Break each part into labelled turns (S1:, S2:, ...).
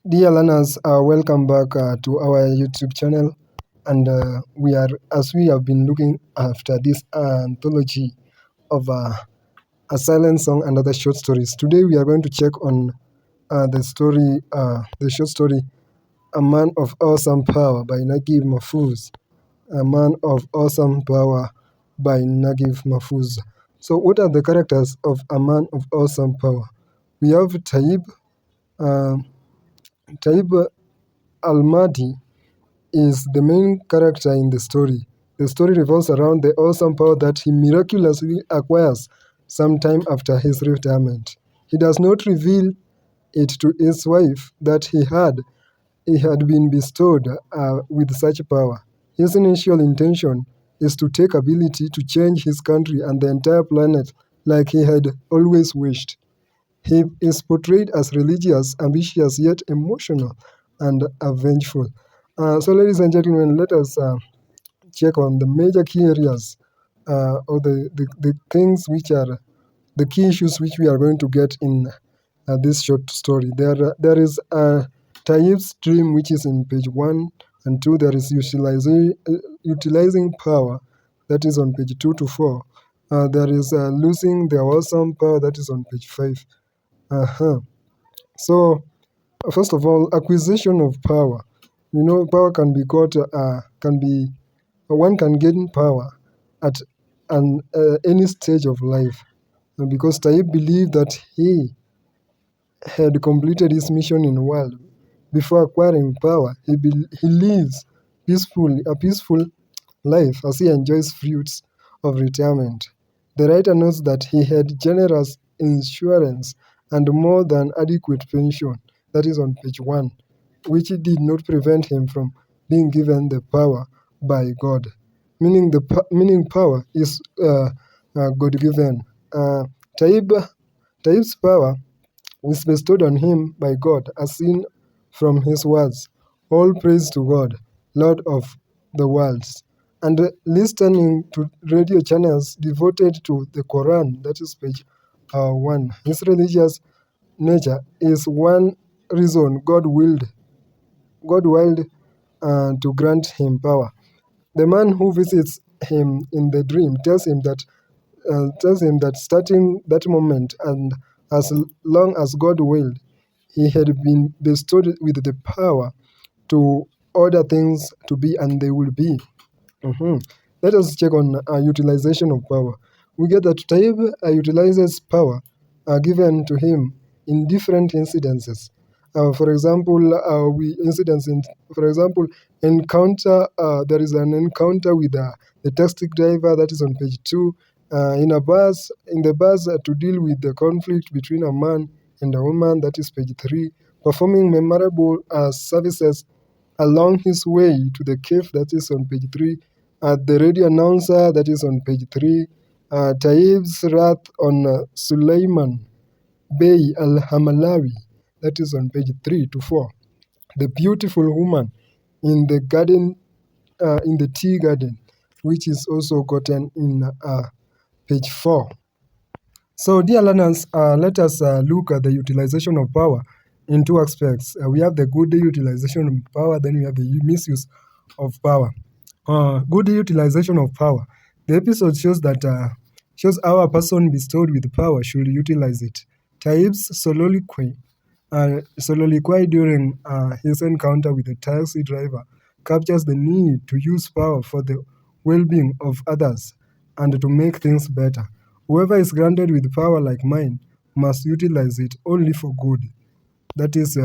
S1: Dear learners, welcome back to our YouTube channel. And as we have been looking after this anthology of a silent song and other short stories. Today we are going to check on the short story, "A Man of Awesome Power" by Naguib Mahfouz. "A Man of Awesome Power" by Naguib Mahfouz. So, what are the characters of "A Man of Awesome Power"? We have Uh, Taib Al-Mahdi is the main character in the story. The story revolves around the awesome power that he miraculously acquires sometime after his retirement. He does not reveal it to his wife that he had been bestowed with such power. His initial intention is to take ability to change his country and the entire planet like he had always wished. He is portrayed as religious, ambitious, yet emotional and vengeful. So, ladies and gentlemen, let us check on the major key areas or the things which are the key issues which we are going to get in this short story. There is Tayyip's dream, which is in page 1 and 2. There is utilizing power, that is on page 2 to 4. There is losing the awesome power, that is on page 5. Uh-huh. So, first of all, acquisition of power. Power can be one can gain power at any stage of life. Because Taib believed that he had completed his mission in the world. Before acquiring power, he lives a peaceful life as he enjoys fruits of retirement. The writer notes that he had generous insurance and more than adequate pension, that is on page 1, which did not prevent him from being given the power by God. Meaning power is God-given. Taib, Taib's power is bestowed on him by God, as seen from his words, "All praise to God, Lord of the worlds." And listening to radio channels devoted to the Quran, that is page 1. His religious nature is one reason God willed to grant him power. The man who visits him in the dream tells him that starting that moment and as long as God willed, he had been bestowed with the power to order things to be and they will be. Mhm. Let us check on utilization of power. We get that Taib utilizes power given to him in different incidences. For example, encounter. There is an encounter with the taxi driver, that is on page 2. In the bus to deal with the conflict between a man and a woman, that is page 3. Performing memorable services along his way to the cave, that is on page 3. The radio announcer, that is on page 3. Taib's wrath on Sulaiman Bey al-Hamalawi, that is on page 3 to 4. The beautiful woman in the garden, in the tea garden, which is also gotten in page 4. So, dear learners, let us look at the utilization of power in two aspects. We have the good utilization of power, then we have the misuse of power. Good utilization of power. The episode shows how a person bestowed with power should utilize it. Taib's soliloquy during his encounter with the taxi driver captures the need to use power for the well-being of others and to make things better. Whoever is granted with power like mine must utilize it only for good. That is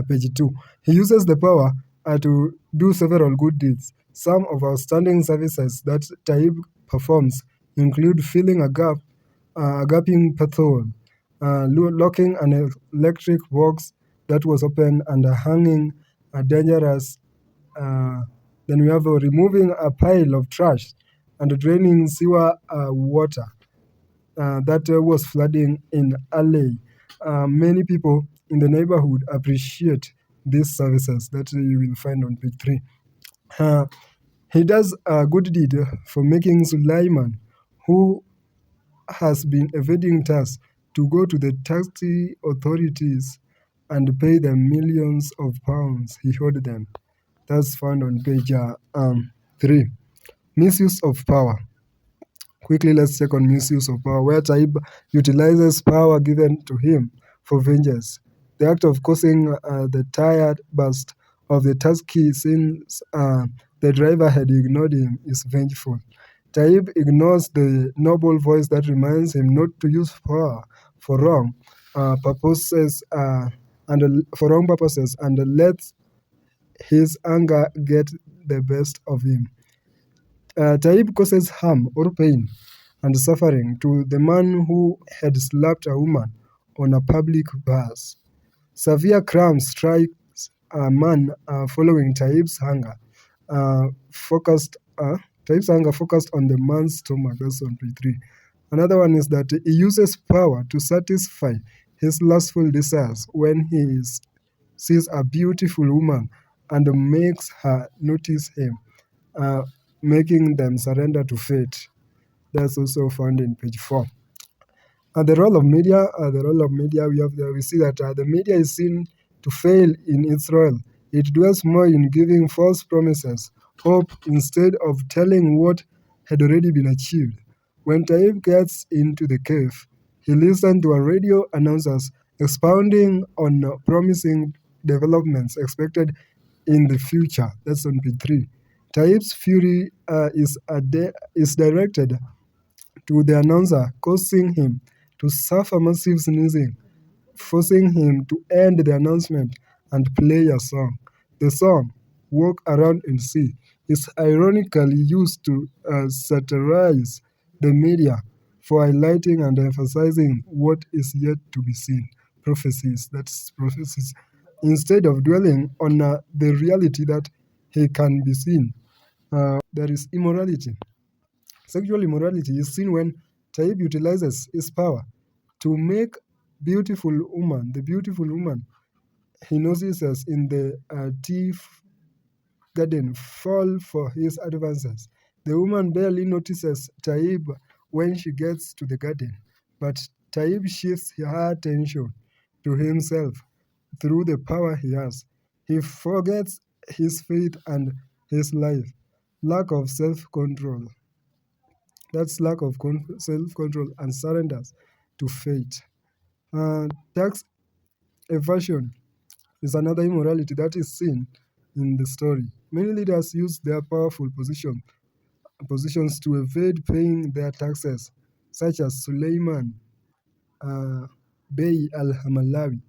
S1: page 2. He uses the power to do several good deeds. Some of outstanding services that Taib performs include filling a gaping pothole, locking an electric box that was open and hanging a dangerous. Then we have removing a pile of trash and draining sewer water that was flooding in LA. Many people in the neighborhood appreciate these services that you will find on page 3. He does a good deed for making Sulaiman, who has been evading tax, to go to the taxi authorities and pay them millions of pounds he owed them. That's found on page 3. Misuse of power. Quickly, let's check on misuse of power, where Taib utilizes power given to him for vengeance. The act of causing the tired burst of the taxi since the driver had ignored him is vengeful. Taib ignores the noble voice that reminds him not to use power for wrong purposes and lets his anger get the best of him. Taib causes harm or pain and suffering to the man who had slapped a woman on a public bus. Severe cramps strikes a man following uh, focused Taib's anger focused on the man's stomach. That's on page 3. Another one is that he uses power to satisfy his lustful desires when sees a beautiful woman and makes her notice him, uh, making them surrender to fate. That's also found in page 4. The role of media, we see that the media is seen to fail in its role. It dwells more in giving false promises, hope, instead of telling what had already been achieved. When Taib gets into the cave, he listens to a radio announcers expounding on promising developments expected in the future. That's on page 3. Taib's fury is directed to the announcer, causing him to suffer massive sneezing, forcing him to end the announcement and play a song. The song, Walk Around and See, is ironically used to satirize the media for highlighting and emphasizing what is yet to be seen. That's prophecies. Instead of dwelling on the reality that he can be seen, there is immorality. Sexual immorality is seen when Taib utilizes his power to make the beautiful woman he notices in the tea garden fall for his advances. The woman barely notices Taib when she gets to the garden, but Taib shifts her attention to himself through the power he has. He forgets his faith and his life. Lack of self-control. That's lack of self-control and surrenders to fate. Tax evasion is another immorality that is seen in the story. Many leaders use their powerful positions to evade paying their taxes, such as Suleiman uh, Bey al-Hamalawi.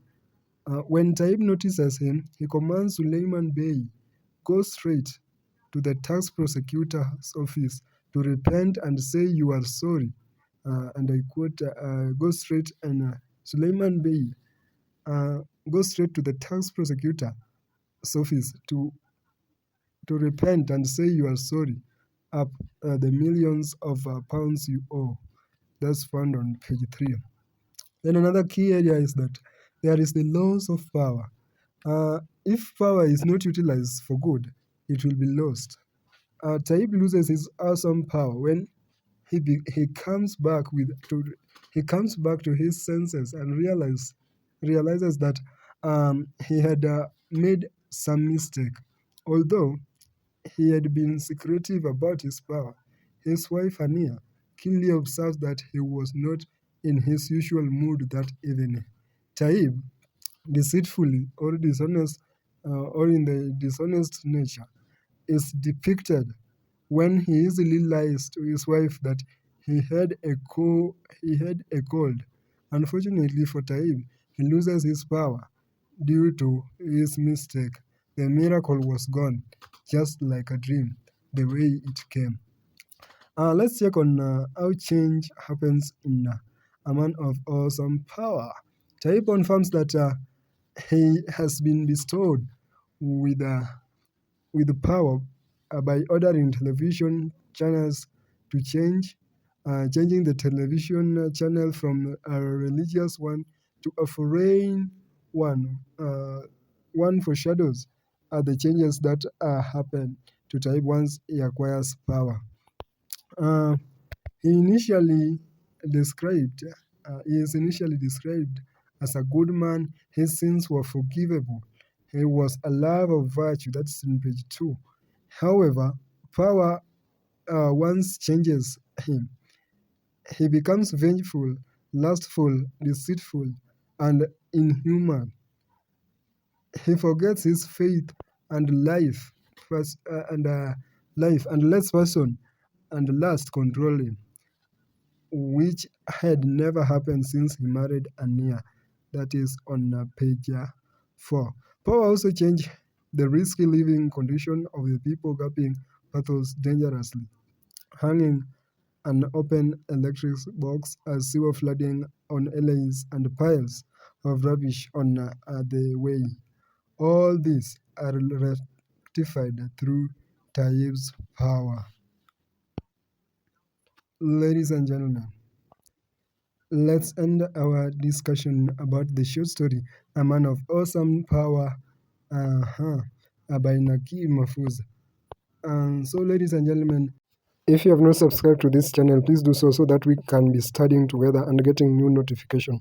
S1: When Taib notices him, he commands Suleiman Bey, go straight to the tax prosecutor's office to repent and say you are sorry. And I quote, go straight and Suleiman Bey, go straight to the tax prosecutor's office to repent and say you are sorry up the millions of pounds you owe. That's found on page 3. Then another key area is that there is the loss of power. If power is not utilized for good, it will be lost. Taib loses his awesome power when he comes back to his senses and realizes that he had made some mistake. Although he had been secretive about his power, his wife Hania keenly observed that he was not in his usual mood that evening. Taib, deceitfully or dishonest, or in the dishonest nature, is depicted when he easily lies to his wife that he had a cold. Unfortunately for Taib, he loses his power due to his mistake. The miracle was gone, just like a dream, the way it came. Let's check on how change happens in a man of awesome power. Taib confirms that he has been bestowed with the power by ordering television channels to changing the television channel from a religious one to a foreign one. One foreshadows the changes that happen to Taib once he acquires power. Uh, he initially described he is initially described As a good man, his sins were forgivable. He was a love of virtue. That's in page 2. However, power once changes him. He becomes vengeful, lustful, deceitful, and inhuman. He forgets his faith and life, and lets person and lust control him, which had never happened since he married Ania. That is on page 4. Power also changed the risky living condition of the people gaping pathos dangerously, hanging an open electric box, as sewer flooding on alleys, and piles of rubbish on the way. All these are rectified through Tayyip's power. Ladies and gentlemen, let's end our discussion about the short story A Man of Awesome Power by Naguib Mahfouz. So, ladies and gentlemen, if you have not subscribed to this channel, please do so that we can be studying together and getting new notifications.